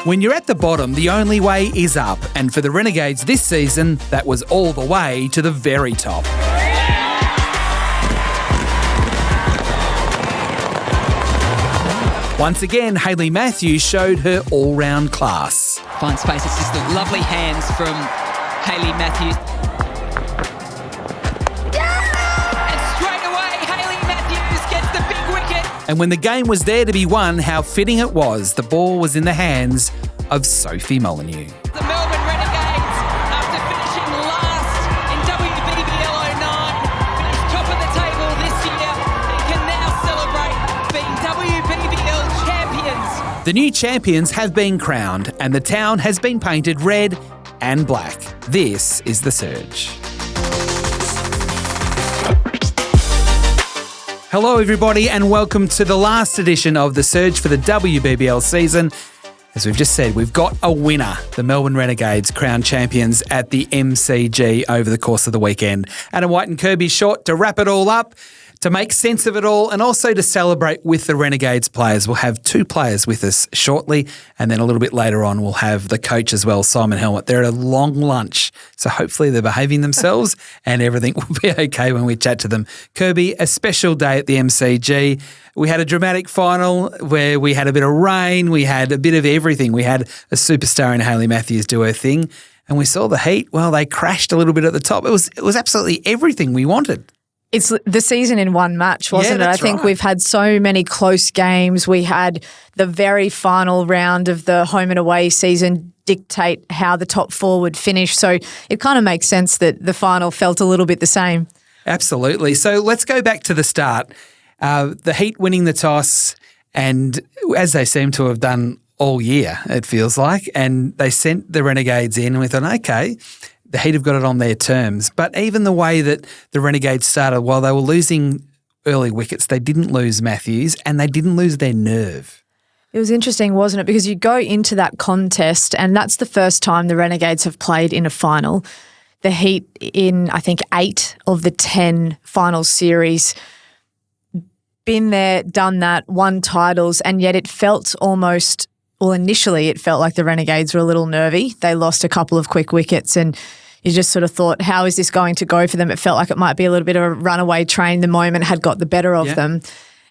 When you're at the bottom, the only way is up. And for the Renegades this season, that was all the way to the very top. Once again, Hayley Matthews showed her all-round class. Fine space. It's just the lovely hands from Hayley Matthews. And straight away, Hayley Matthews gets the big wicket. And when the game was there to be won, how fitting it was. The ball was in the hands of Sophie Molyneux. The Melbourne Renegades, after finishing last in WBBL 09, finished top of the table this year and can now celebrate being WBBL champions. The new champions have been crowned and the town has been painted red and black. This is The Surge. Hello everybody and welcome to the last edition of The Surge for the WBBL season. As we've just said, we've got a winner. The Melbourne Renegades crowned champions at the MCG over the course of the weekend. Adam White and Kirby short to wrap it all up, to make sense of it all, and also to celebrate with the Renegades players. We'll have two players with us shortly, and then a little bit later on we'll have the coach as well, Simon Helmot. They're at a long lunch, so hopefully they're behaving themselves and everything will be okay when we chat to them. Kirby, a special day at the MCG. We had a dramatic final where we had a bit of rain, we had a bit of everything. We had a superstar in Hayley Matthews do her thing, and we saw the Heat. Well, they crashed a little bit at the top. It was absolutely everything we wanted. It's the season in one match, wasn't it? I think we've had so many close games. We had the very final round of the home and away season dictate how the top four would finish. So it kind of makes sense that the final felt a little bit the same. Absolutely. So let's go back to the start. The Heat winning the toss, and as they seem to have done all year, it feels like, and they sent the Renegades in and we thought, okay, the Heat have got it on their terms. But even the way that the Renegades started, while they were losing early wickets, they didn't lose Matthews and they didn't lose their nerve. It was interesting, wasn't it? Because you go into that contest and that's the first time the Renegades have played in a final. The Heat in, I think, 8 of the 10 final series, been there, done that, won titles, and yet it felt almost, well, initially it felt like the Renegades were a little nervy. They lost a couple of quick wickets and you just sort of thought, how is this going to go for them? It felt like it might be a little bit of a runaway train. The moment had got the better of them.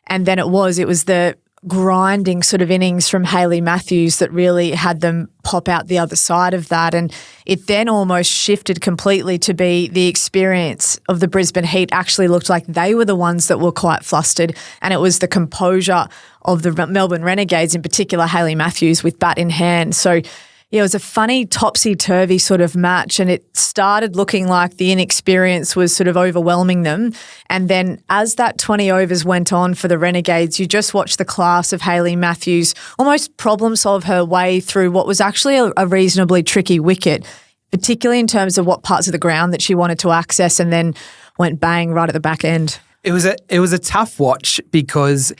And then it was the grinding sort of innings from Hayley Matthews that really had them pop out the other side of that. And it then almost shifted completely to be the experience of the Brisbane Heat actually looked like they were the ones that were quite flustered. And it was the composure of the Melbourne Renegades, in particular Hayley Matthews, with bat in hand. So yeah, it was a funny topsy-turvy sort of match, and it started looking like the inexperience was sort of overwhelming them. And then as that 20 overs went on for the Renegades, you just watched the class of Hayley Matthews almost problem-solve her way through what was actually a reasonably tricky wicket, particularly in terms of what parts of the ground that she wanted to access, and then went bang right at the back end. It was a tough watch because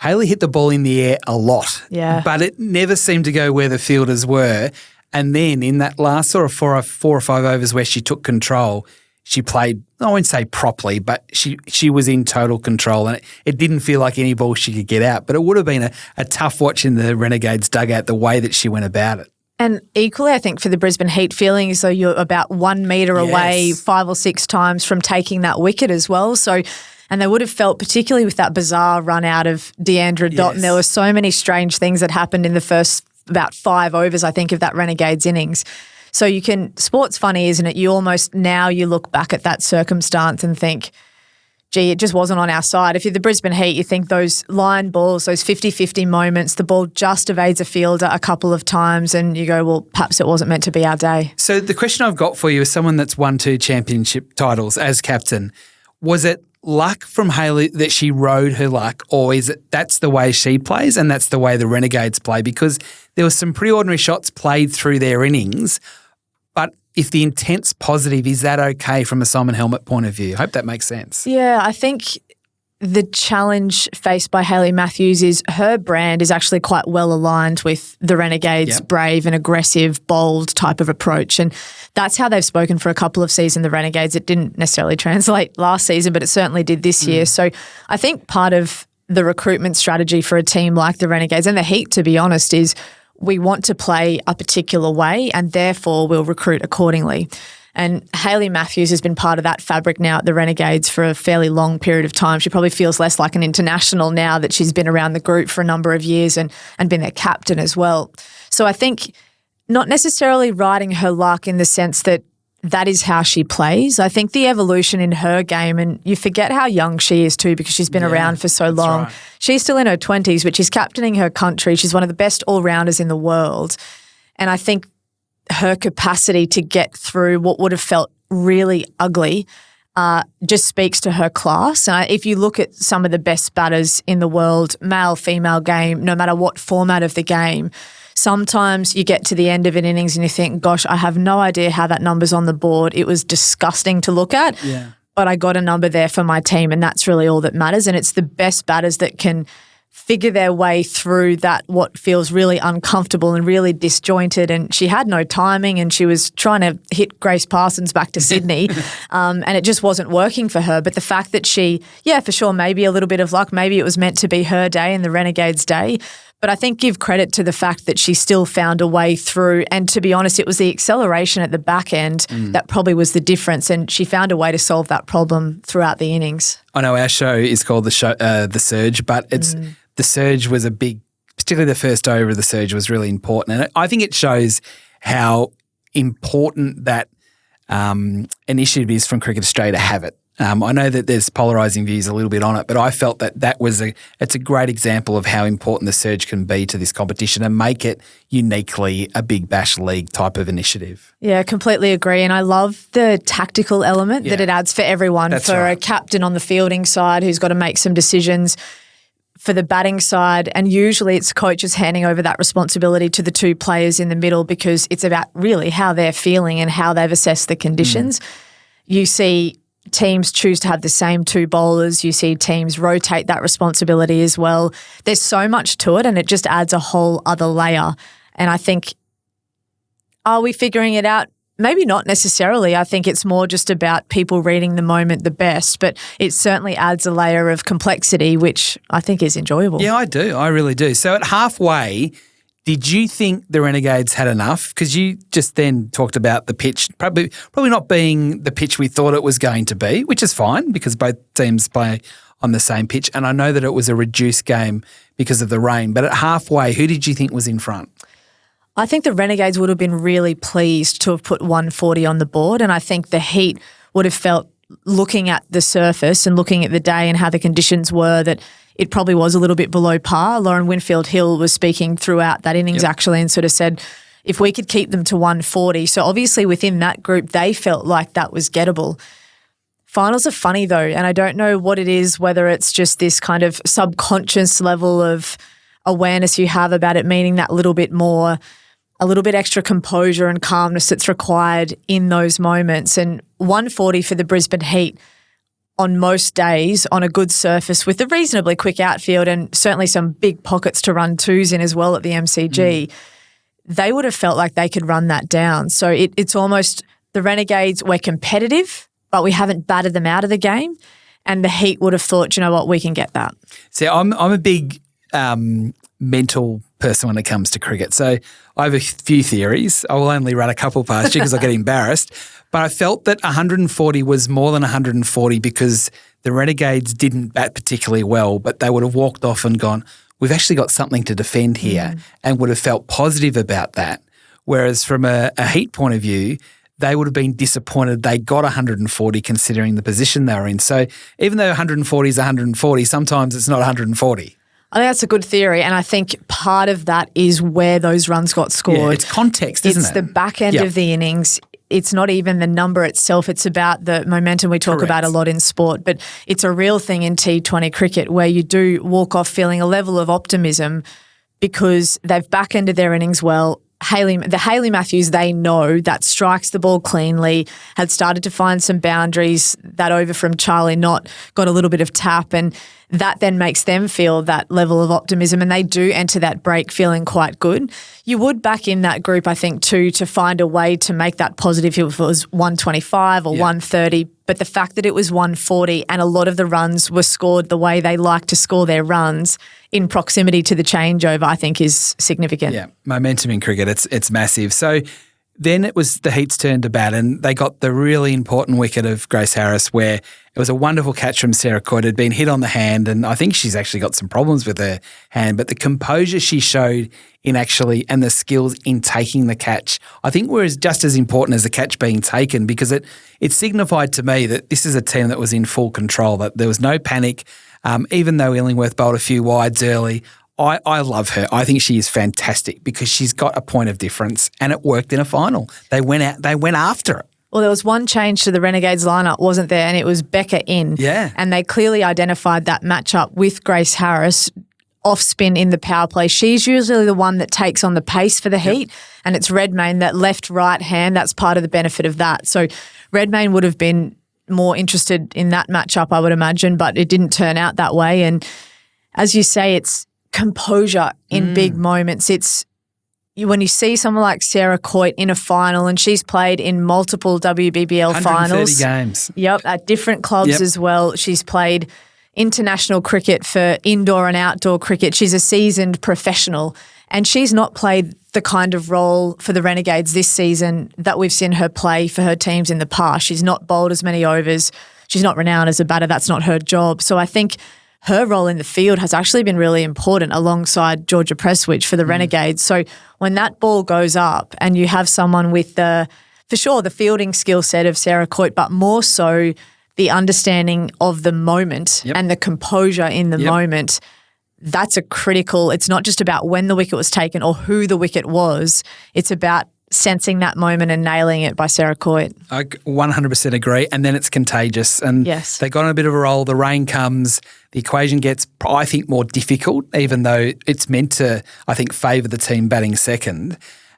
Hayley hit the ball in the air a lot, but it never seemed to go where the fielders were. And then in that last sort of four or five overs where she took control, she played, I won't say properly, but she was in total control, and it didn't feel like any ball she could get out. But it would have been a tough watch in the Renegades dugout, the way that she went about it. And equally, I think for the Brisbane Heat, feeling as though you're about 1 metre away 5 or 6 times from taking that wicket as well. So, and they would have felt, particularly with that bizarre run out of Deandra Dotton, there were so many strange things that happened in the first about 5 overs, I think, of that Renegades innings. So sport's funny, isn't it? You almost, now you look back at that circumstance and think, gee, it just wasn't on our side. If you're the Brisbane Heat, you think those line balls, those 50-50 moments, the ball just evades a fielder a couple of times and you go, well, perhaps it wasn't meant to be our day. So the question I've got for you is someone that's won 2 championship titles as captain. Was it luck from Hayley that she rode her luck, or is it that's the way she plays and that's the way the Renegades play? Because there were some pretty ordinary shots played through their innings, but if the intent's positive, is that okay from a Simon Helmot point of view? I hope that makes sense. Yeah, I think the challenge faced by Hayley Matthews is her brand is actually quite well aligned with the Renegades' brave and aggressive, bold type of approach. And that's how they've spoken for a couple of seasons, the Renegades. It didn't necessarily translate last season, but it certainly did this year. So I think part of the recruitment strategy for a team like the Renegades and the Heat, to be honest, is we want to play a particular way and therefore we'll recruit accordingly. And Hayley Matthews has been part of that fabric now at the Renegades for a fairly long period of time. She probably feels less like an international now that she's been around the group for a number of years and been their captain as well. So I think not necessarily riding her luck in the sense that that is how she plays. I think the evolution in her game, and you forget how young she is too because she's been around for so long. Right. She's still in her 20s, but she's captaining her country. She's one of the best all-rounders in the world. And I think her capacity to get through what would have felt really ugly just speaks to her class. And if you look at some of the best batters in the world, male, female game, no matter what format of the game, sometimes you get to the end of an innings and you think, gosh, I have no idea how that number's on the board. It was disgusting to look at, but I got a number there for my team and that's really all that matters. And it's the best batters that can figure their way through that, what feels really uncomfortable and really disjointed. And she had no timing and she was trying to hit Grace Parsons back to Sydney and it just wasn't working for her. But the fact that she, for sure, maybe a little bit of luck, maybe it was meant to be her day and the Renegades' day. But I think give credit to the fact that she still found a way through. And to be honest, it was the acceleration at the back end that probably was the difference. And she found a way to solve that problem throughout the innings. I know our show is called The Surge, but it's the Surge was a big, particularly the first over of the Surge was really important. And I think it shows how important that initiative is from Cricket Australia to have it. I know that there's polarising views a little bit on it, but I felt that it's a great example of how important the Surge can be to this competition and make it uniquely a Big Bash League type of initiative. Yeah, completely agree. And I love the tactical element that it adds for everyone. That's for right. A captain on the fielding side who's got to make some decisions, for the batting side, and usually it's coaches handing over that responsibility to the two players in the middle because it's about really how they're feeling and how they've assessed the conditions. You see teams choose to have the same two bowlers. You see teams rotate that responsibility as well. There's so much to it and it just adds a whole other layer. And I think, are we figuring it out? Maybe not necessarily. I think it's more just about people reading the moment the best, but it certainly adds a layer of complexity, which I think is enjoyable. Yeah, I do. I really do. So at halfway, did you think the Renegades had enough? Because you just then talked about the pitch probably not being the pitch we thought it was going to be, which is fine because both teams play on the same pitch. And I know that it was a reduced game because of the rain. But at halfway, who did you think was in front? I think the Renegades would have been really pleased to have put 140 on the board, and I think the Heat would have felt, looking at the surface and looking at the day and how the conditions were, that it probably was a little bit below par. Lauren Winfield-Hill was speaking throughout that innings actually and sort of said, if we could keep them to 140. So obviously within that group, they felt like that was gettable. Finals are funny though, and I don't know what it is, whether it's just this kind of subconscious level of awareness you have about it meaning that little bit more, a little bit extra composure and calmness that's required in those moments. And 140 for the Brisbane Heat on most days on a good surface with a reasonably quick outfield and certainly some big pockets to run twos in as well at the MCG, they would have felt like they could run that down. So it's almost the Renegades, we're competitive, but we haven't battered them out of the game. And the Heat would have thought, you know what, we can get that. See, I'm a big mental person when it comes to cricket. So I have a few theories. I will only run a couple past you because I get embarrassed. But I felt that 140 was more than 140 because the Renegades didn't bat particularly well, but they would have walked off and gone, we've actually got something to defend here, and would have felt positive about that. Whereas from a Heat point of view, they would have been disappointed they got 140 considering the position they were in. So even though 140 is 140, sometimes it's not 140. I think that's a good theory, and I think part of that is where those runs got scored. Yeah, it's context, isn't it? It's the back end of the innings. It's not even the number itself. It's about the momentum we talk about a lot in sport, but it's a real thing in T20 cricket where you do walk off feeling a level of optimism because they've back ended their innings well. The Hayley Matthews, they know that strikes the ball cleanly, had started to find some boundaries. That over from Charlie Knott got a little bit of tap, and that then makes them feel that level of optimism, and they do enter that break feeling quite good. You would back in that group, I think, too, to find a way to make that positive if it was 125 or 130. But the fact that it was 140 and a lot of the runs were scored the way they like to score their runs in proximity to the changeover, I think is significant. Yeah, momentum in cricket, it's massive. So then it was the Heat's turn to bat, and they got the really important wicket of Grace Harris, where it was a wonderful catch from Sarah Coyte. It had been hit on the hand, and I think she's actually got some problems with her hand, but the composure she showed in actually, and the skills in taking the catch, I think were just as important as the catch being taken, because it signified to me that this is a team that was in full control, that there was no panic, even though Illingworth bowled a few wides early. I love her. I think she is fantastic because she's got a point of difference, and it worked in a final. They went after it. Well, there was one change to the Renegades lineup, wasn't there? And it was Becca in. Yeah. And they clearly identified that matchup with Grace Harris off spin in the power play. She's usually the one that takes on the pace for the Heat, and it's Redmayne, that left-right hand. That's part of the benefit of that. So Redmayne would have been more interested in that matchup, I would imagine, but it didn't turn out that way. And as you say, it's composure in big moments. It's when you see someone like Sarah Coyte in a final, and she's played in multiple WBBL 130 finals. games. Yep, at different clubs as well. She's played international cricket for indoor and outdoor cricket. She's a seasoned professional, and she's not played the kind of role for the Renegades this season that we've seen her play for her teams in the past. She's not bowled as many overs. She's not renowned as a batter. That's not her job. So I think her role in the field has actually been really important alongside Georgia Prestwich for the Renegades. So when that ball goes up and you have someone with for sure, the fielding skill set of Sarah Coyte, but more so the understanding of the moment and the composure in the moment, that's a critical, it's not just about when the wicket was taken or who the wicket was, it's about sensing that moment and nailing it by Sarah Coyte. I 100% agree. And then it's contagious. And they got on a bit of a roll. The rain comes. The equation gets, I think, more difficult, even though it's meant to, I think, favour the team batting second.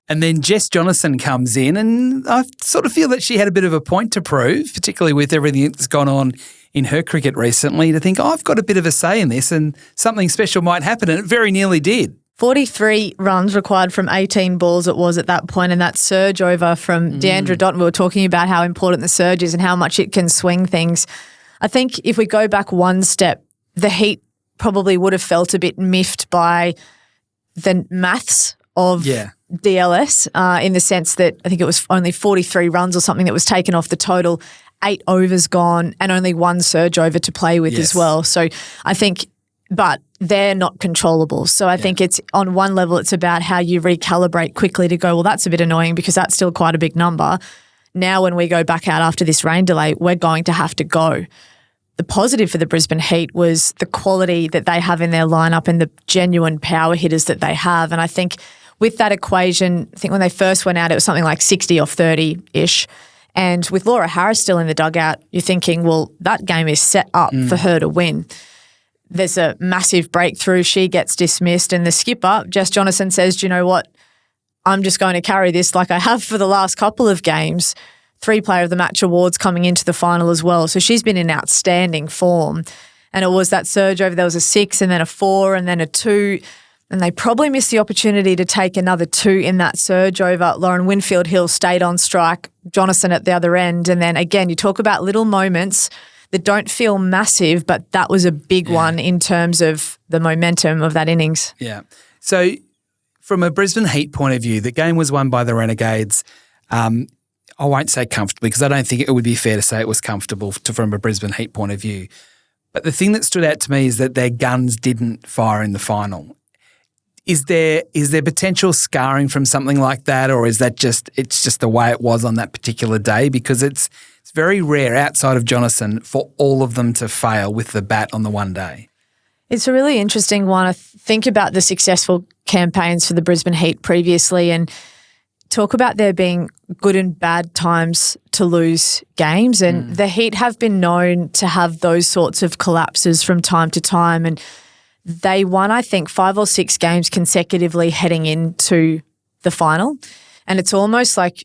And then Jess Jonathan comes in, and I sort of feel that she had a bit of a point to prove, particularly with everything that's gone on in her cricket recently, to think, I've got a bit of a say in this and something special might happen. And it very nearly did. 43 runs required from 18 balls it was at that point, and that surge over from Deandra Dotton. We were talking about how important the surge is and how much it can swing things. I think if we go back one step, the Heat probably would have felt a bit miffed by the maths of DLS in the sense that I think it was only 43 runs or something that was taken off the total, 8 overs gone and only one surge over to play with as well. So I think, but they're not controllable. So I think it's on one level, it's about how you recalibrate quickly to go, well, that's a bit annoying because that's still quite a big number. Now when we go back out after this rain delay, we're going to have to go. The positive for the Brisbane Heat was the quality that they have in their lineup and the genuine power hitters that they have. And I think with that equation, I think when they first went out, it was something like 60 off 30-ish. And with Laura Harris still in the dugout, you're thinking, well, that game is set up for her to win. There's a massive breakthrough. She gets dismissed, and the skipper, Jess Jonathan, says, do you know what? I'm just going to carry this like I have for the last couple of games. 3 Player of the Match awards coming into the final as well. So she's been in outstanding form. And it was that surge over. There was a 6 and then a 4 and then a 2. And they probably missed the opportunity to take another 2 in that surge over. Lauren Winfield-Hill stayed on strike, Jonathan at the other end. And then again, you talk about little moments that don't feel massive, but that was a big one in terms of the momentum of that innings. Yeah. So from a Brisbane Heat point of view, the game was won by the Renegades. I won't say comfortably because I don't think it would be fair to say it was comfortable from a Brisbane Heat point of view. But the thing that stood out to me is that their guns didn't fire in the final. Is there potential scarring from something like that, or is that it's just the way it was on that particular day? Because it's very rare outside of Jonathan for all of them to fail with the bat on the one day. It's a really interesting one. I think about the successful campaigns for the Brisbane Heat previously and talk about there being good and bad times to lose games. And the Heat have been known to have those sorts of collapses from time to time. And they won, I think, 5 or 6 games consecutively heading into the final. And it's almost like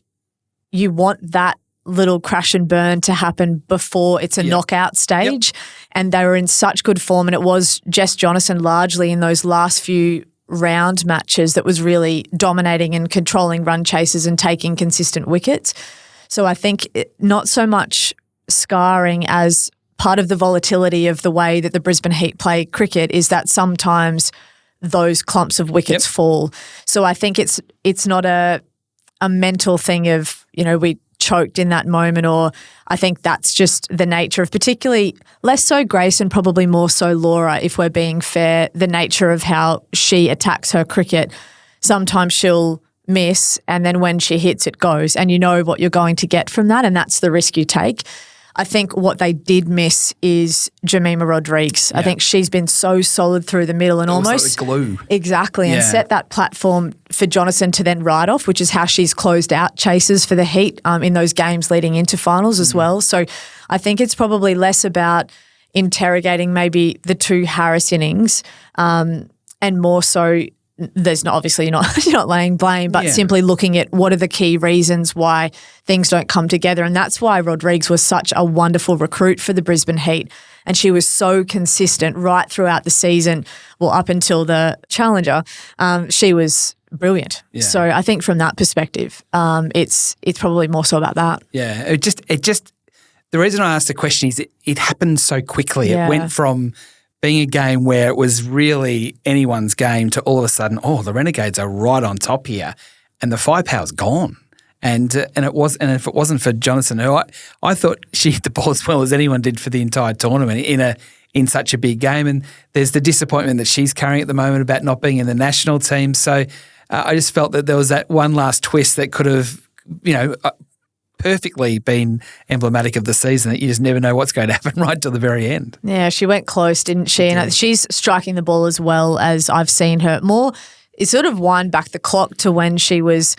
you want that little crash and burn to happen before it's a knockout stage. And they were in such good form. And it was Jess Jonasson largely in those last few round matches that was really dominating and controlling run chases and taking consistent wickets. So I think not so much scarring as part of the volatility of the way that the Brisbane Heat play cricket is that sometimes those clumps of wickets fall. So I think it's not a mental thing of, we choked in that moment, or I think that's just the nature of particularly less so Grace and probably more so Laura, if we're being fair, the nature of how she attacks her cricket. Sometimes she'll miss and then when she hits it goes and you know what you're going to get from that and that's the risk you take. I think what they did miss is Jemima Rodrigues. I think she's been so solid through the middle and almost like glue. Exactly, and set that platform for Jonasson to then ride off, which is how she's closed out chases for the Heat in those games leading into finals as well. So I think it's probably less about interrogating maybe the two Harris innings and more so there's not obviously you're not laying blame, but simply looking at what are the key reasons why things don't come together. And that's why Rodrigues was such a wonderful recruit for the Brisbane Heat. And she was so consistent right throughout the season, well, up until the Challenger. She was brilliant. Yeah. So I think from that perspective, it's probably more so about that. Yeah, it just the reason I asked the question is it happened so quickly. It went from being a game where it was really anyone's game to all of a sudden, the Renegades are right on top here, and the firepower's gone. And if it wasn't for Jonasson, who I thought she hit the ball as well as anyone did for the entire tournament in such a big game. And there's the disappointment that she's carrying at the moment about not being in the national team. So I just felt that there was that one last twist that could have, perfectly been emblematic of the season, that you just never know what's going to happen right till the very end. Yeah, she went close, didn't she? And she's striking the ball as well as I've seen her. More, it sort of wind back the clock to when she was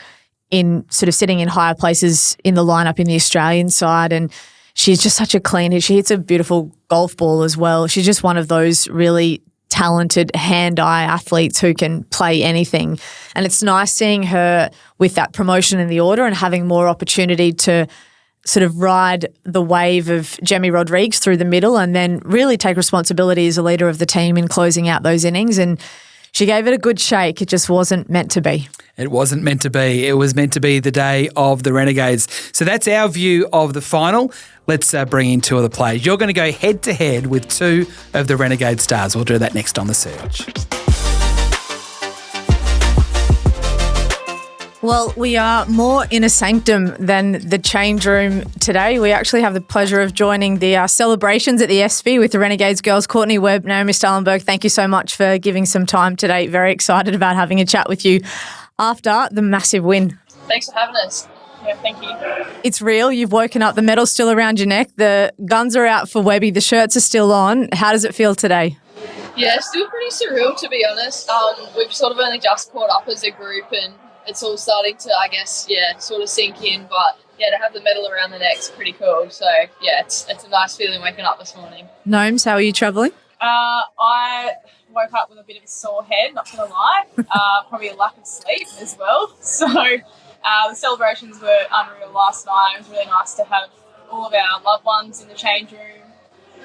in sort of sitting in higher places in the lineup in the Australian side, and she's just such a clean hit. She hits a beautiful golf ball as well. She's just one of those really talented hand-eye athletes who can play anything. And it's nice seeing her with that promotion in the order and having more opportunity to sort of ride the wave of Jemmy Rodrigues through the middle and then really take responsibility as a leader of the team in closing out those innings. And she gave it a good shake. It just wasn't meant to be. It wasn't meant to be. It was meant to be the day of the Renegades. So that's our view of the final. Let's bring in two of the players. You're going to go head-to-head with two of the Renegade stars. We'll do that next on The Surge. Well, we are more in a sanctum than the change room today. We actually have the pleasure of joining the celebrations at the SV with the Renegades girls. Courtney Webb, Naomi Stalenberg, thank you so much for giving some time today. Very excited about having a chat with you after the massive win. Thanks for having us. Yeah, thank you. It's real. You've woken up. The medal's still around your neck. The guns are out for Webby. The shirts are still on. How does it feel today? Yeah, still pretty surreal, to be honest. We've sort of only just caught up as a group and it's all starting to, I guess, sort of sink in. But, to have the medal around the neck's pretty cool. So, it's a nice feeling waking up this morning. Gnomes, how are you travelling? I woke up with a bit of a sore head, not going to lie. Probably a lack of sleep as well. So the celebrations were unreal last night. It was really nice to have all of our loved ones in the change room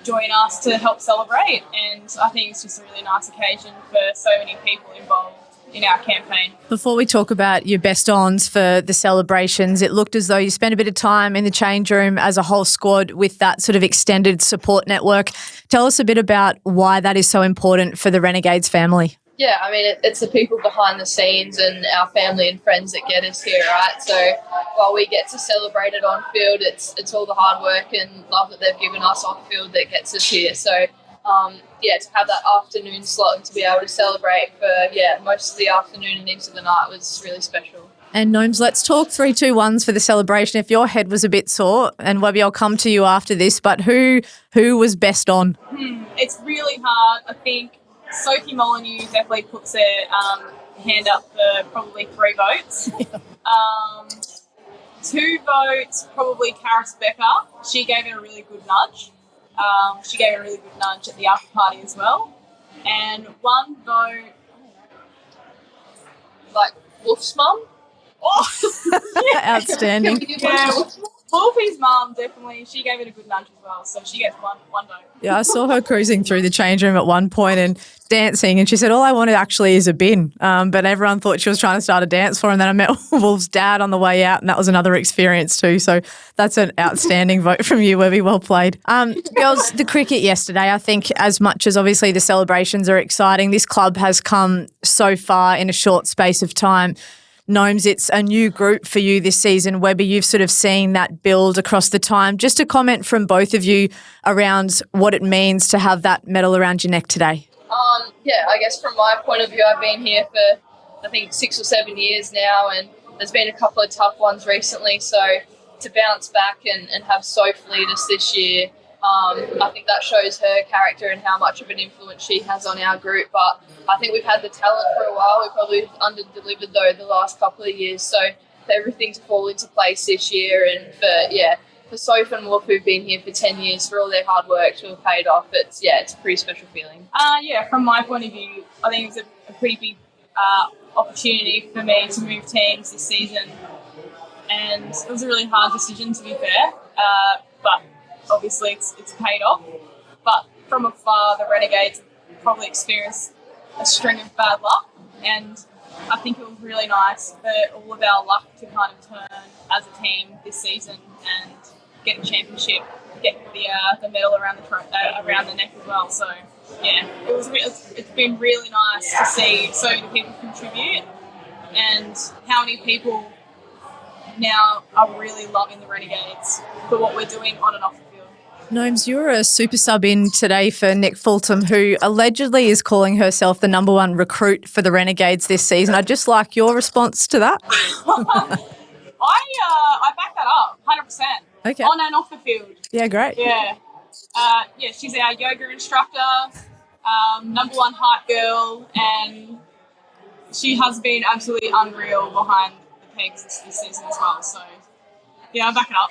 join us to help celebrate. And I think it's just a really nice occasion for so many people involved in our campaign. Before we talk about your best-ons for the celebrations, it looked as though you spent a bit of time in the change room as a whole squad with that sort of extended support network. Tell us a bit about why that is so important for the Renegades family. Yeah, I mean, it's the people behind the scenes and our family and friends that get us here, right? So while we get to celebrate it on field, it's all the hard work and love that they've given us off field that gets us here. So to have that afternoon slot and to be able to celebrate for, most of the afternoon and into the night was really special. And Gnomes, let's talk 3-2-1s for the celebration. If your head was a bit sore, and Webby, I'll come to you after this, but who was best on? It's really hard. I think Sophie Molyneux definitely puts her hand up for probably 3 votes. 2 votes, probably Karis Becker. She gave it a really good nudge. She gave it a really good nudge at the after party as well. And 1 vote, like Wolf's mum. Oh, outstanding. Yeah, Wolfie's mum, definitely, she gave it a good nudge as well, so she gets one vote. Yeah, I saw her cruising through the change room at one point and dancing, and she said, all I wanted actually is a bin. But everyone thought she was trying to start a dance floor, and then I met Wolf's dad on the way out, and that was another experience too. So that's an outstanding vote from you, Webby. Well played. Girls, the cricket yesterday, I think as much as obviously the celebrations are exciting, this club has come so far in a short space of time. Gnomes, it's a new group for you this season. Webby, you've sort of seen that build across the time. Just a comment from both of you around what it means to have that medal around your neck today. Yeah, I guess from my point of view, I've been here for, I think, 6 or 7 years now, and there's been a couple of tough ones recently. So to bounce back and have Soph lead us this year, I think that shows her character and how much of an influence she has on our group. But I think we've had the talent for a while. We probably under-delivered, though, the last couple of years. So for everything to fall into place this year, and for Soph and Wolf, who've been here for 10 years, for all their hard work to have paid off, it's a pretty special feeling. From my point of view, I think it was a pretty big opportunity for me to move teams this season. And it was a really hard decision, to be fair. But obviously it's paid off. But from afar, the Renegades probably experienced a string of bad luck, and I think it was really nice for all of our luck to kind of turn as a team this season and get a championship, get the medal around the neck as well. So it's been really nice to see so many people contribute and how many people now are really loving the Renegades for what we're doing on and off the field. Gnomes, you're a super sub in today for Nick Fulton, who allegedly is calling herself the number one recruit for the Renegades this season. I'd just like your response to that. I back that up, 100%. Okay. On and off the field. Yeah, great. Yeah. She's our yoga instructor, number one hype girl, and she has been absolutely unreal behind the pegs this season as well. So, yeah, I back it up.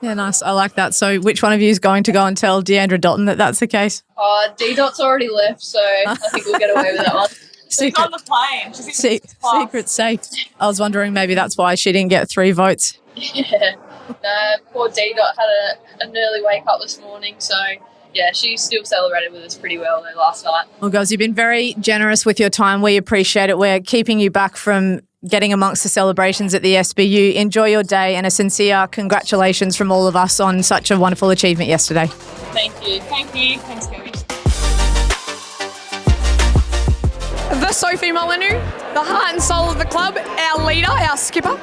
Yeah, nice. I like that. So which one of you is going to go and tell Deandra Dotton that that's the case? D-Dot's already left, so I think we'll get away with that one. She's on the plane. She's in secret safe. I was wondering maybe that's why she didn't get 3 votes. Yeah. No, poor D-Dot had an early wake up this morning, so yeah, she still celebrated with us pretty well though last night. Well, girls, you've been very generous with your time. We appreciate it. We're keeping you back from getting amongst the celebrations at the SBU. Enjoy your day, and a sincere congratulations from all of us on such a wonderful achievement yesterday. Thank you. Thank you. Thanks, Kirby. The Sophie Molyneux, the heart and soul of the club, our leader, our skipper.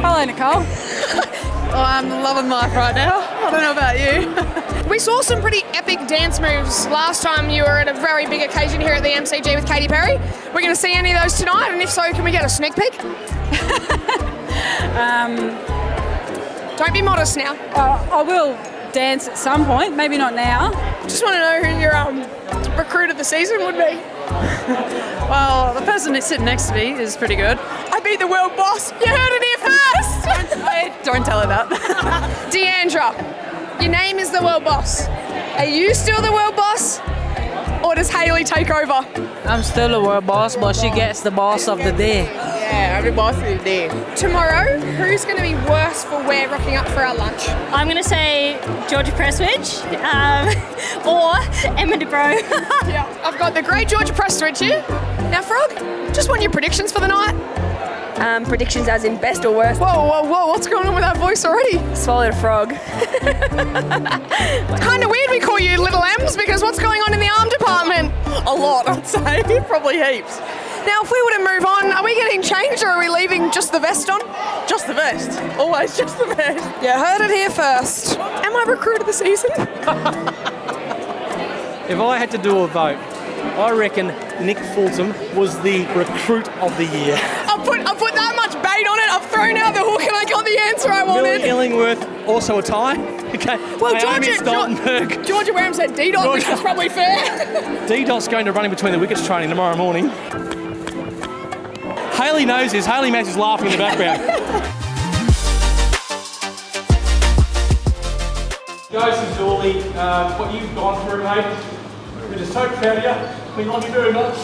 Hello, Nicole. I'm loving life right now. I don't know about you. We saw some pretty epic dance moves last time you were at a very big occasion here at the MCG with Katy Perry. We're going to see any of those tonight, and if so, can we get a sneak peek? Don't be modest now. I will dance at some point, maybe not now. Just want to know who your recruit of the season would be. Well, the person that's sitting next to me is pretty good. I beat the world boss. You heard it here first. Don't tell her that. Deandra, your name is the world boss. Are you still the world boss, or does Hayley take over? I'm still the world boss, but she gets the boss of the day. Yeah, every boss of the day. Tomorrow, who's going to be worse for wear rocking up for our lunch? I'm going to say Georgia Prestwich or Emma DeBro. Yeah, I've got the great Georgia Prestwich here. Now, Frog, just want your predictions for the night. Predictions as in best or worst. Whoa, what's going on with that voice already? Swallowed a frog. It's kind of weird we call you Little M's, because what's going on in the arm department? A lot, I'd say. Probably heaps. Now, if we were to move on, are we getting changed, or are we leaving just the vest on? Just the vest. Always just the vest. You heard it here first. Am I recruit of the season? If I had to do a vote, I reckon Nick Fulton was the recruit of the year. I put that much bait on it. I've thrown out the hook and I got the answer I wanted. Millie Illingworth, also a tie. Okay. Well, Naomi Stalenberg. Georgia Wareham said D-Dot, which was probably fair. D-Dot's going to running between the wickets training tomorrow morning. Hayley knows this. Hayley Max is laughing in the background. Joseph and Julie, what you've gone through, mate, we're just so proud of you. We love you very much.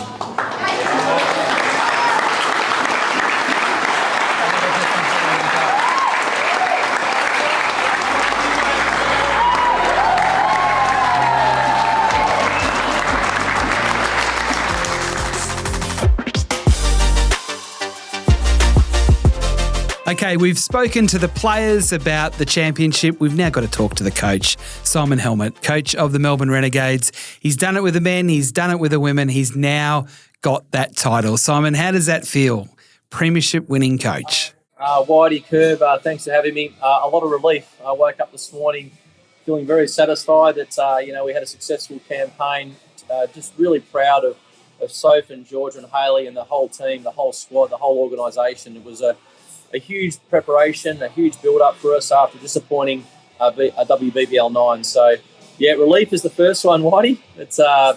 Okay, we've spoken to the players about the championship. We've now got to talk to the coach, Simon Helmot, coach of the Melbourne Renegades. He's done it with the men. He's done it with the women. He's now got that title. Simon, how does that feel? Premiership winning coach. Whitey, Kirb, thanks for having me. A lot of relief. I woke up this morning feeling very satisfied that, we had a successful campaign. Just really proud of Soph and Georgia and Hayley and the whole team, the whole squad, the whole organisation. It was a huge preparation, a huge build-up for us after disappointing a WBBL 9. So, yeah, relief is the first one, Whitey. But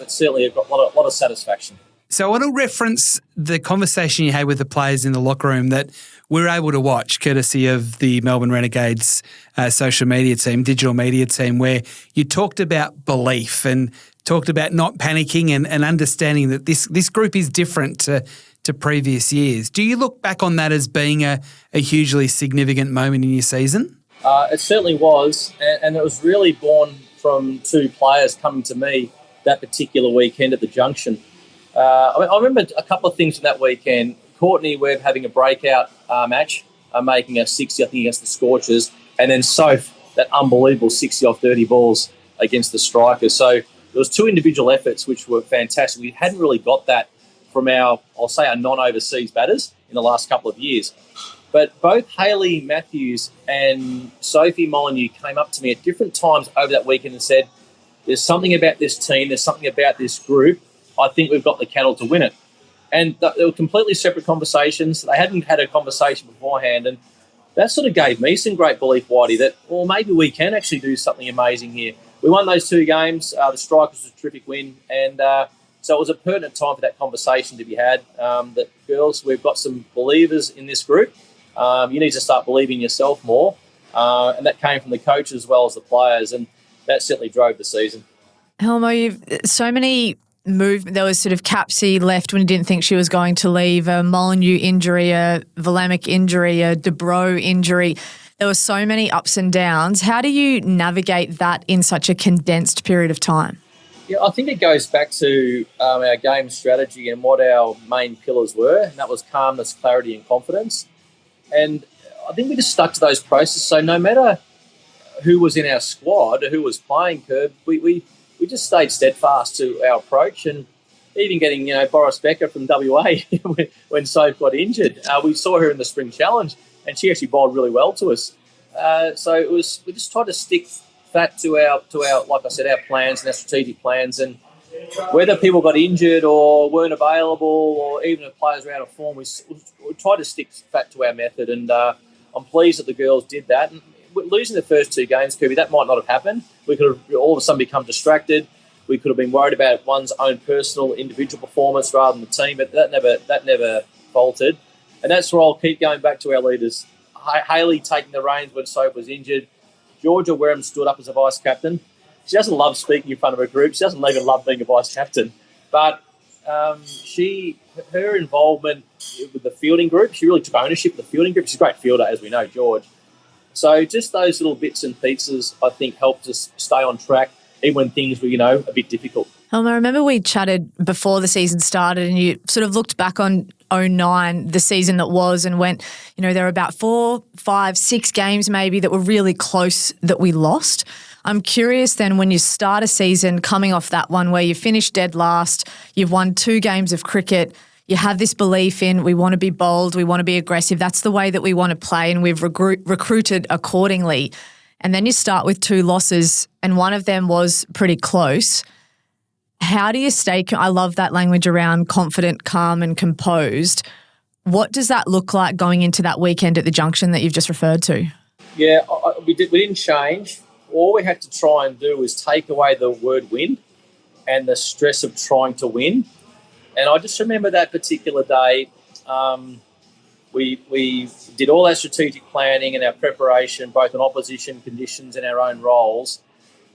certainly I've got a lot of satisfaction. So I want to reference the conversation you had with the players in the locker room that we're able to watch, courtesy of the Melbourne Renegades social media team, digital media team, where you talked about belief and talked about not panicking and understanding that this group is different to previous years. Do you look back on that as being a hugely significant moment in your season? It certainly was, and it was really born from two players coming to me that particular weekend at the Junction. I remember a couple of things from that weekend. Courtney Webb having a breakout match, making a 60, I think, against the Scorchers, and then Soph, that unbelievable 60 off 30 balls against the Strikers. So there was two individual efforts which were fantastic. We hadn't really got that from our non-overseas batters in the last couple of years. But both Hayley Matthews and Sophie Molyneux came up to me at different times over that weekend and said, there's something about this team, there's something about this group, I think we've got the cattle to win it. And they were completely separate conversations. They hadn't had a conversation beforehand. And that sort of gave me some great belief, Whitey, that, well, maybe we can actually do something amazing here. We won those two games. The Strikers was a terrific win. And so it was a pertinent time for that conversation to be had, that, girls, we've got some believers in this group. You need to start believing yourself more. And that came from the coaches as well as the players. And that certainly drove the season. Helmo, you've so many movement. There was sort of Capsey left when you didn't think she was going to leave, a Molyneux injury, a Vlamic injury, a Dubrow injury. There were so many ups and downs. How do you navigate that in such a condensed period of time? Yeah, I think it goes back to our game strategy and what our main pillars were, and that was calmness, clarity and confidence. And I think we just stuck to those processes. So no matter who was in our squad, who was playing, Kirb, we just stayed steadfast to our approach, and even getting Boris Becker from WA when Soph got injured. We saw her in the Spring Challenge, and she actually bowled really well to us. So we just tried to stick fat to our like I said, our plans and our strategic plans, and whether people got injured or weren't available, or even if players were out of form, we tried to stick fat to our method. And I'm pleased that the girls did that. And losing the first two games, Kirby, that might not have happened. We could have all of a sudden become distracted. We could have been worried about one's own personal, individual performance rather than the team, but that never faltered. And that's where I'll keep going back to our leaders. Hayley taking the reins when Soph was injured. Georgia Wareham stood up as a vice captain. She doesn't love speaking in front of her group. She doesn't even love being a vice captain. But her involvement with the fielding group, she really took ownership of the fielding group. She's a great fielder, as we know, George. So just those little bits and pieces, I think, helped us stay on track, even when things were, a bit difficult. I remember we chatted before the season started, and you sort of looked back on 2009, the season that was, and went, there were about 4, 5, 6 games maybe that were really close that we lost. I'm curious then, when you start a season coming off that one where you finished dead last, you've won 2 games of cricket, you have this belief in we want to be bold, we want to be aggressive, that's the way that we want to play, and we've recruited accordingly. And then you start with 2 losses, and one of them was pretty close. How do you stay, I love that language around confident, calm and composed. What does that look like going into that weekend at the Junction that you've just referred to? Yeah, we didn't change. All we had to try and do was take away the word win and the stress of trying to win. And I just remember that particular day, we did all our strategic planning and our preparation, both on opposition conditions and our own roles.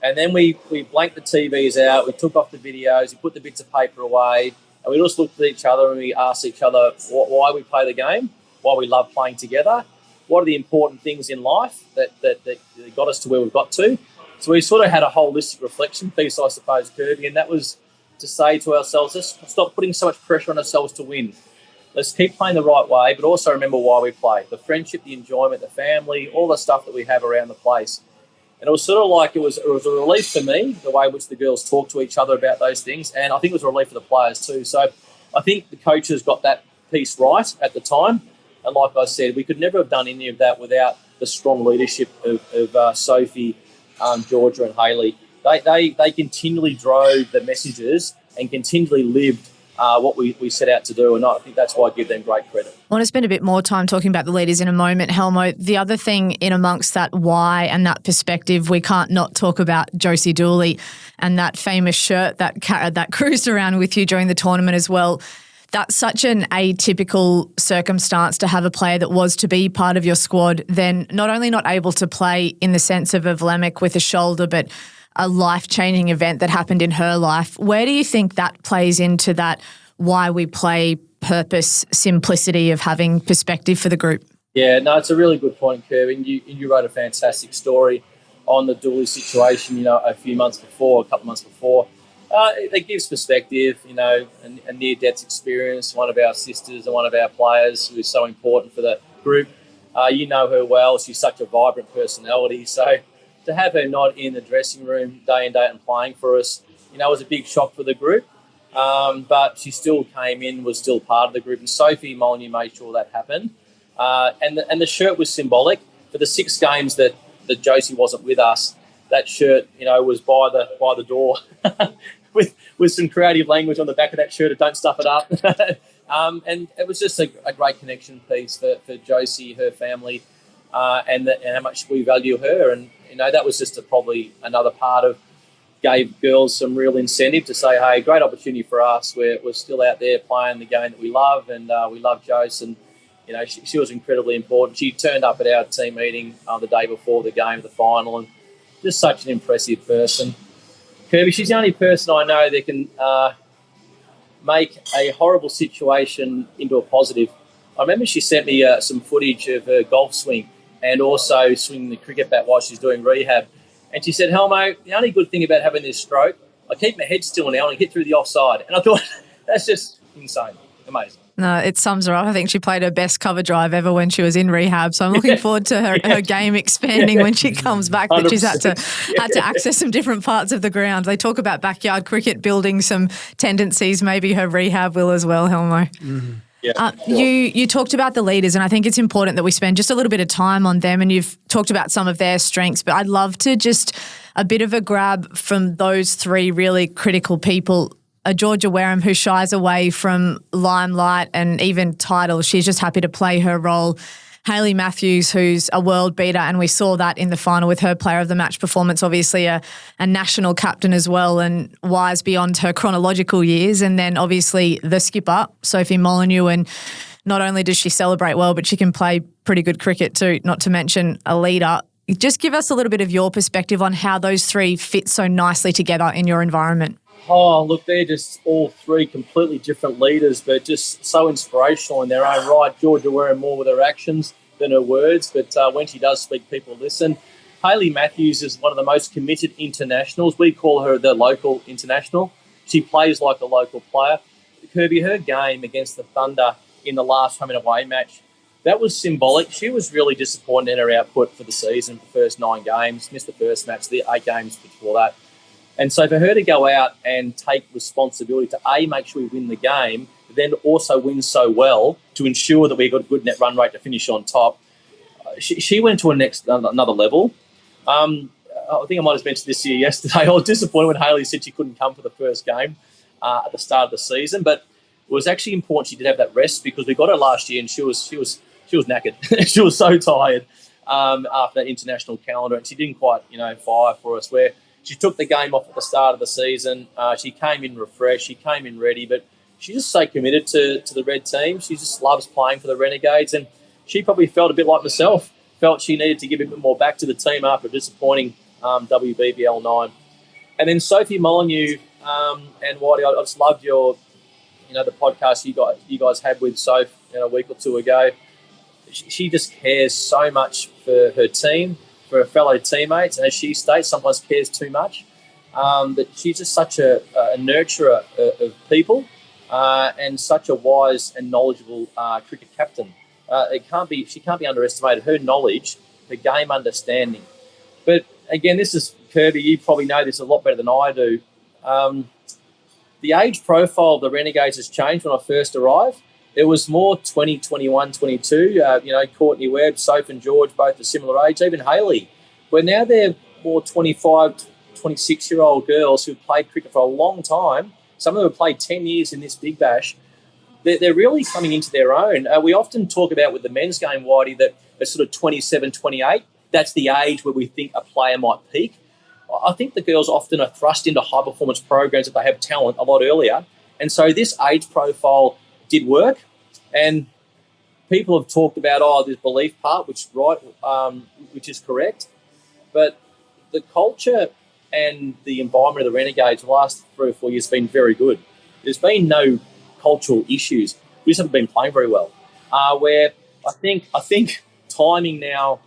And then we blanked the TVs out, we took off the videos, we put the bits of paper away, and we just looked at each other and we asked each other why we play the game, why we love playing together, what are the important things in life that got us to where we've got to. So we sort of had a holistic reflection piece, I suppose, Kirby, and that was to say to ourselves, let's stop putting so much pressure on ourselves to win. let's keep playing the right way, but also remember why we play. The friendship, the enjoyment, the family, all the stuff that we have around the place. And it was sort of like it was a relief for me, the way in which the girls talk to each other about those things. And I think it was a relief for the players too. So I think the coaches got that piece right at the time. And like I said, we could never have done any of that without the strong leadership of Sophie, Georgia and Hayley. They continually drove the messages and continually lived what we set out to do, and I think that's why I give them great credit. I want to spend a bit more time talking about the leaders in a moment, Helmo. The other thing in amongst that why and that perspective, we can't not talk about Josie Dooley and that famous shirt that cruised around with you during the tournament as well. That's such an atypical circumstance to have a player that was to be part of your squad, then not only not able to play in the sense of a Vlemic with a shoulder, but a life-changing event that happened in her life. Where do you think that plays into that why we play purpose, simplicity of having perspective for the group? Yeah, no, it's a really good point, Kirby. And you wrote a fantastic story on the Dooley situation, a couple of months before. It gives perspective, a near-death experience, one of our sisters and one of our players who is so important for the group. You know her well. She's such a vibrant personality. So to have her not in the dressing room day in, day out and playing for us, was a big shock for the group. But she still came in, was still part of the group. And Sophie Molyneux made sure that happened. And the shirt was symbolic. For the 6 games that Josie wasn't with us, that shirt, was by the door with some creative language on the back of that shirt of "Don't stuff it up." And it was just a great connection piece for Josie, her family, and how much we value her. And that was just probably another part of gave girls some real incentive to say, hey, great opportunity for us. We're still out there playing the game that we love, and we love Jose. And she was incredibly important. She turned up at our team meeting the day before the game of the final, and just such an impressive person. Kirby, she's the only person I know that can make a horrible situation into a positive. I remember she sent me some footage of her golf swing and also swinging the cricket bat while she's doing rehab. And she said, Helmo, the only good thing about having this stroke, I keep my head still now and I hit through the offside. And I thought, that's just insane, amazing. No, it sums her up. I think she played her best cover drive ever when she was in rehab. So I'm looking forward to her game expanding when she comes back. But she's had to access some different parts of the ground. They talk about backyard cricket building some tendencies. Maybe her rehab will as well, Helmo. Mm-hmm. Yeah, sure. You talked about the leaders, and I think it's important that we spend just a little bit of time on them, and you've talked about some of their strengths, but I'd love to just a bit of a grab from those 3 really critical people. Georgia Wareham, who shies away from limelight and even titles. She's just happy to play her role. Hayley Matthews, who's a world beater, and we saw that in the final with her player of the match performance, obviously a national captain as well and wise beyond her chronological years. And then obviously the skipper, Sophie Molyneux, and not only does she celebrate well, but she can play pretty good cricket too, not to mention a leader. Just give us a little bit of your perspective on how those 3 fit so nicely together in your environment. Oh, look, they're just all 3 completely different leaders, but just so inspirational in their own right. Georgia Wareham more with her actions than her words, but when she does speak, people listen. Hayley Matthews is one of the most committed internationals. We call her the local international. She plays like a local player. Kirby, her game against the Thunder in the last home and away match, that was symbolic. She was really disappointed in her output for the season, the first 9 games, missed the first match, the 8 games before that. And so for her to go out and take responsibility to, A, make sure we win the game, but then also win so well to ensure that we got a good net run rate to finish on top, she went to another level. I think I might have mentioned this yesterday. I was disappointed when Hayley said she couldn't come for the first game at the start of the season, but it was actually important she did have that rest because we got her last year and she was knackered. She was so tired after that international calendar, and she didn't quite, fire for us where she took the game off at the start of the season. She came in refreshed. She came in ready, but she's just so committed to the red team. She just loves playing for the Renegades, and she probably felt a bit like myself, felt she needed to give a bit more back to the team after a disappointing WBBL 9. And then Sophie Molyneux and Whitey, I just loved your, the podcast you guys had with Soph a week or 2 ago. She just cares so much for her team, for her fellow teammates, and as she states, sometimes cares too much. But she's just such a nurturer of people. and such a wise and knowledgeable cricket captain. She can't be underestimated. Her knowledge, her game understanding. But again, this is Kirby. You probably know this a lot better than I do. The age profile of the Renegades has changed when I first arrived. It was more 20, 21, 22. Courtney Webb, Soph and George, both a similar age, even Hayley. But now they're more 25, 26-year-old girls who've played cricket for a long time. Some of them have played 10 years in this Big Bash. They're really coming into their own. We often talk about with the men's game, Whitey, that at sort of 27, 28, that's the age where we think a player might peak. I think the girls often are thrust into high-performance programs if they have talent a lot earlier. And so this age profile did work. And people have talked about, this belief part, which is correct. But the culture and the environment of the Renegades the last 3 or 4 years has been very good. There's been no cultural issues. We just haven't been playing very well. Where I think timing now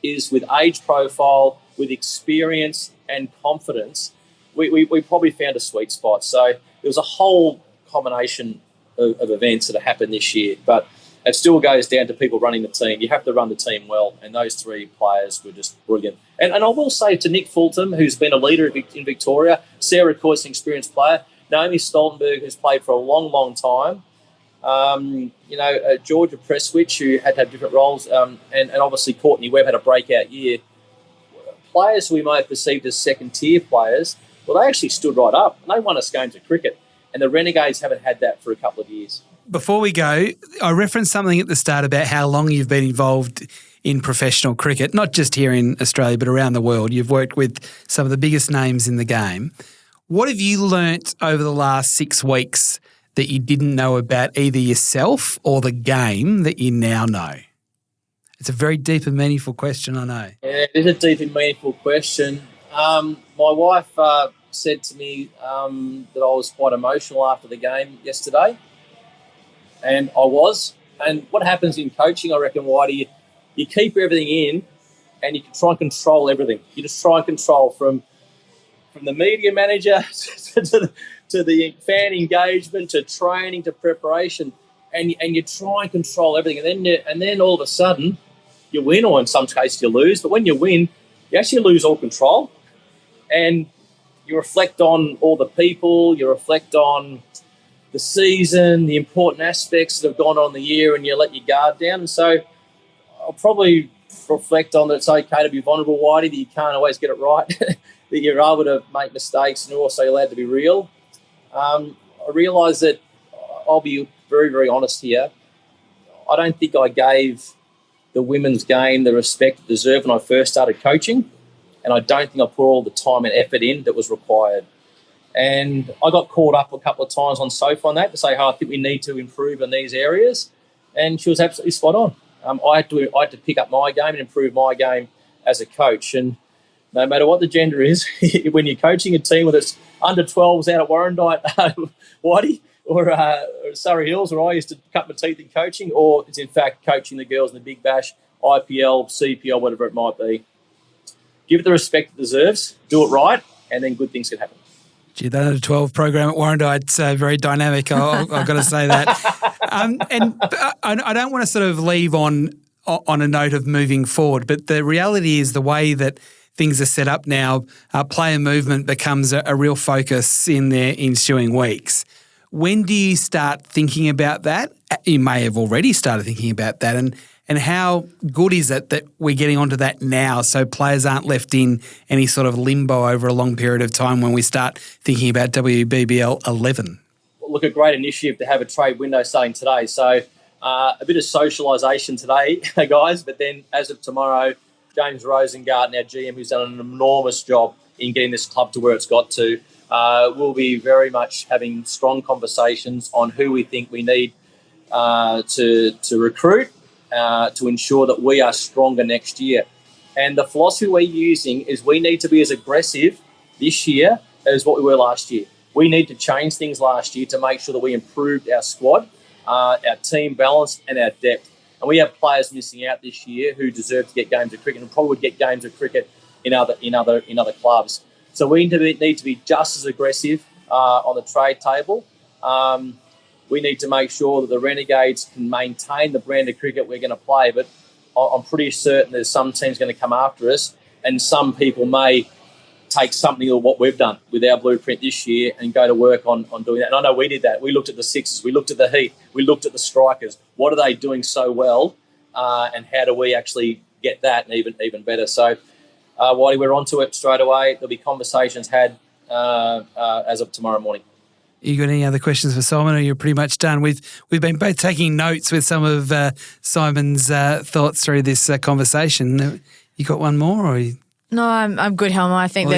is with age profile, with experience and confidence, we probably found a sweet spot. So there was a whole combination of events that have happened this year, but it still goes down to people running the team. You have to run the team well, and those 3 players were just brilliant. And I will say to Nick Fulton, who's been a leader in Victoria, Sarah Coyce, an experienced player, Naomi Stalenberg, who's played for a long, long time, Georgia Presswich, who had different roles, and obviously Courtney Webb had a breakout year. Players who we might have perceived as second-tier players, well, they actually stood right up. And they won us games of cricket. And the Renegades haven't had that for a couple of years. Before we go, I referenced something at the start about how long you've been involved in professional cricket, not just here in Australia, but around the world. You've worked with some of the biggest names in the game. What have you learnt over the last 6 weeks that you didn't know about either yourself or the game that you now know? It's a very deep and meaningful question, I know. Yeah, it is a deep and meaningful question. My wife said to me that I was quite emotional after the game yesterday, and I was. And what happens in coaching, I reckon, Whitey, you keep everything in and you can try and control everything. You just try and control from the media manager to the fan engagement, to training, to preparation, and you try and control everything. And then all of a sudden you win, or in some cases you lose. But when you win, you actually lose all control, and you reflect on all the people, you reflect on the season, the important aspects that have gone on the year, and you let your guard down. And so I'll probably reflect on that it's okay to be vulnerable, Whitey, that you can't always get it right, that you're able to make mistakes and you're also allowed to be real. I realise that I'll be very, very honest here. I don't think I gave the women's game the respect it deserved when I first started coaching, and I don't think I put all the time and effort in that was required. And I got caught up a couple of times on Soph on that to say, I think we need to improve in these areas, and she was absolutely spot on. I had to pick up my game and improve my game as a coach, and no matter what the gender is, when you're coaching a team whether it's under 12s out at Warrandyte, Whitey, or Surrey Hills, where I used to cut my teeth in coaching, or it's in fact coaching the girls in the Big Bash, IPL, CPL, whatever it might be. Give it the respect it deserves, do it right, and then good things can happen. Gee, that under 12 program at Warrandyte's very dynamic. I've got to say that. And I don't want to sort of leave on a note of moving forward, but the reality is the way that things are set up now, player movement becomes a real focus in the ensuing weeks. When do you start thinking about that? You may have already started thinking about that. And how good is it that we're getting onto that now so players aren't left in any sort of limbo over a long period of time when we start thinking about WBBL 11? Well, look, a great initiative to have a trade window starting today. So a bit of socialisation today, guys, but then as of tomorrow, James Rosengarten, our GM, who's done an enormous job in getting this club to where it's got to, we'll be very much having strong conversations on who we think we need to recruit to ensure that we are stronger next year. And the philosophy we're using is we need to be as aggressive this year as what we were last year. We need to change things last year to make sure that we improved our squad, our team balance and our depth. And we have players missing out this year who deserve to get games of cricket and probably would get games of cricket in other clubs. So we need to be just as aggressive on the trade table. we need to make sure that the Renegades can maintain the brand of cricket we're going to play. But I'm pretty certain there's some teams going to come after us, and some people may take something of what we've done with our blueprint this year and go to work on doing that. And I know we did that. We looked at the Sixers, we looked at the Heat, we looked at the strikers. What are they doing so well, and how do we actually get that and even better? So, Whitey, we're onto it straight away. There'll be conversations had as of tomorrow morning. You got any other questions for Simon, or you're pretty much done? We've been both taking notes with some of Simon's thoughts through this conversation. You got one more, or? No, I'm good, Helma. I think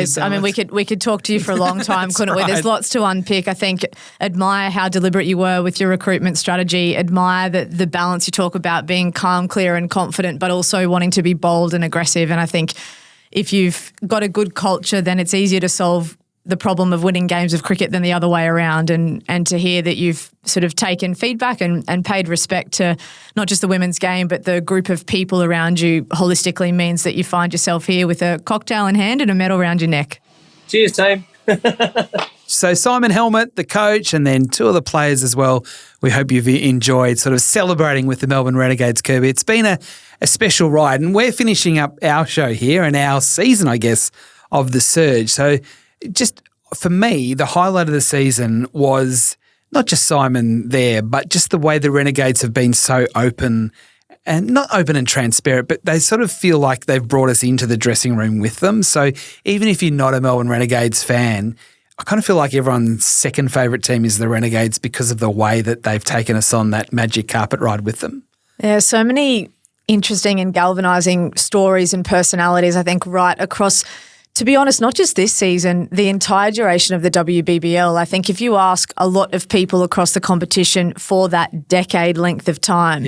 we could talk to you for a long time, couldn't we? There's lots to unpick. I think admire how deliberate you were with your recruitment strategy. Admire the balance you talk about, being calm, clear and confident, but also wanting to be bold and aggressive. And I think if you've got a good culture, then it's easier to solve the problem of winning games of cricket than the other way around. And to hear that you've sort of taken feedback and paid respect to not just the women's game, but the group of people around you holistically means that you find yourself here with a cocktail in hand and a medal around your neck. Cheers, team. So Simon Helmot, the coach, and then two of the players as well. We hope you've enjoyed sort of celebrating with the Melbourne Renegades, Kirby. It's been a special ride, and we're finishing up our show here and our season, I guess, of the Surge. So just for me, the highlight of the season was not just Simon there, but just the way the Renegades have been so open, and not open and transparent, but they sort of feel like they've brought us into the dressing room with them. So even if you're not a Melbourne Renegades fan, I kind of feel like everyone's second favourite team is the Renegades because of the way that they've taken us on that magic carpet ride with them. Yeah, so many interesting and galvanising stories and personalities, I think, right across, to be honest, not just this season, the entire duration of the WBBL. I think if you ask a lot of people across the competition for that decade length of time,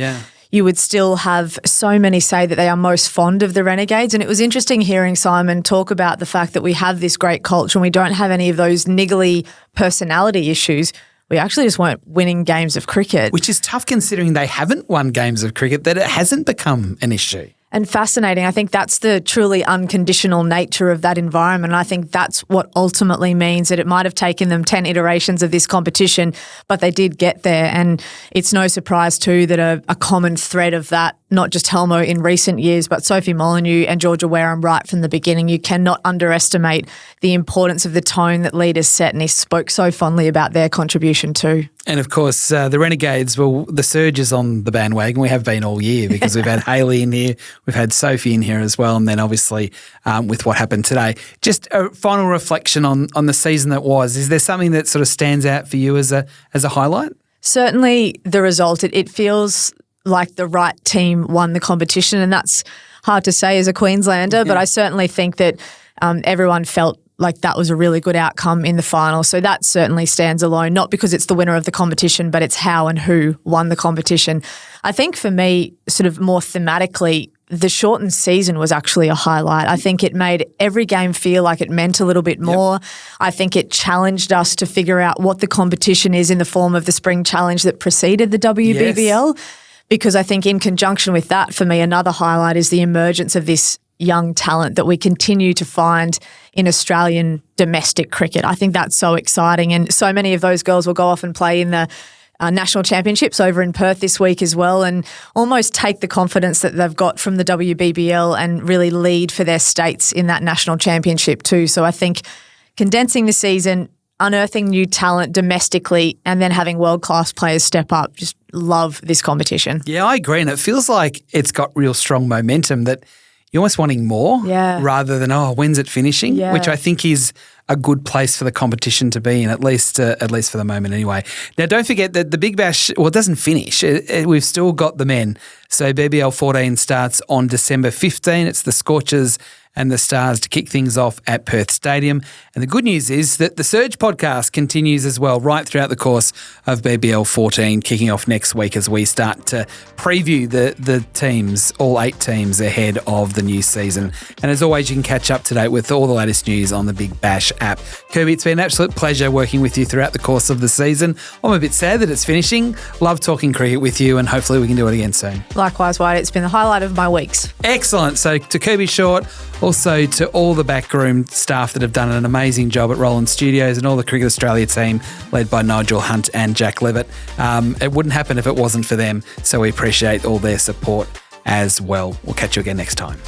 you would still have so many say that they are most fond of the Renegades. And it was interesting hearing Simon talk about the fact that we have this great culture and we don't have any of those niggly personality issues. We actually just weren't winning games of cricket. Which is tough considering they haven't won games of cricket, that it hasn't become an issue. And fascinating. I think that's the truly unconditional nature of that environment. And I think that's what ultimately means that it might have taken them 10 iterations of this competition, but they did get there. And it's no surprise too that a common thread of that, not just Helmo in recent years, but Sophie Molyneux and Georgia Wareham right from the beginning. You cannot underestimate the importance of the tone that leaders set, and he spoke so fondly about their contribution too. And of course, the Renegades, well, the Surge is on the bandwagon. We have been all year because we've had Hayley in here, we've had Sophie in here as well, and then obviously with what happened today. Just a final reflection on the season that was. Is there something that sort of stands out for you as a highlight? Certainly the result. It feels like the right team won the competition, and that's hard to say as a Queenslander, but I certainly think that everyone felt like that was a really good outcome in the final. So that certainly stands alone, not because it's the winner of the competition, but it's how and who won the competition. I think for me, sort of more thematically, the shortened season was actually a highlight. I think it made every game feel like it meant a little bit more. Yep. I think it challenged us to figure out what the competition is in the form of the spring challenge that preceded the WBBL. Yes. Because I think in conjunction with that, for me, another highlight is the emergence of this young talent that we continue to find in Australian domestic cricket. I think that's so exciting. And so many of those girls will go off and play in the national championships over in Perth this week as well, and almost take the confidence that they've got from the WBBL and really lead for their states in that national championship too. So I think condensing the season, unearthing new talent domestically, and then having world-class players step up, just love this competition. Yeah, I agree. And it feels like it's got real strong momentum, that you're almost wanting more rather than, when's it finishing? Yeah. Which I think is a good place for the competition to be in, at least for the moment anyway. Now, don't forget that the Big Bash, it doesn't finish. We've still got the men. So BBL 14 starts on December 15. It's the Scorchers and the Stars to kick things off at Perth Stadium. And the good news is that the Surge podcast continues as well right throughout the course of BBL 14, kicking off next week as we start to preview the teams, all 8 teams ahead of the new season. And as always, you can catch up to date with all the latest news on the Big Bash app. Kirby, it's been an absolute pleasure working with you throughout the course of the season. I'm a bit sad that it's finishing. Love talking cricket with you, and hopefully we can do it again soon. Likewise, White. It's been the highlight of my weeks. Excellent. So to Kirby Short, also to all the backroom staff that have done an amazing job at Roland Studios, and all the Cricket Australia team led by Nigel Hunt and Jack Levitt. It wouldn't happen if it wasn't for them, so we appreciate all their support as well. We'll catch you again next time.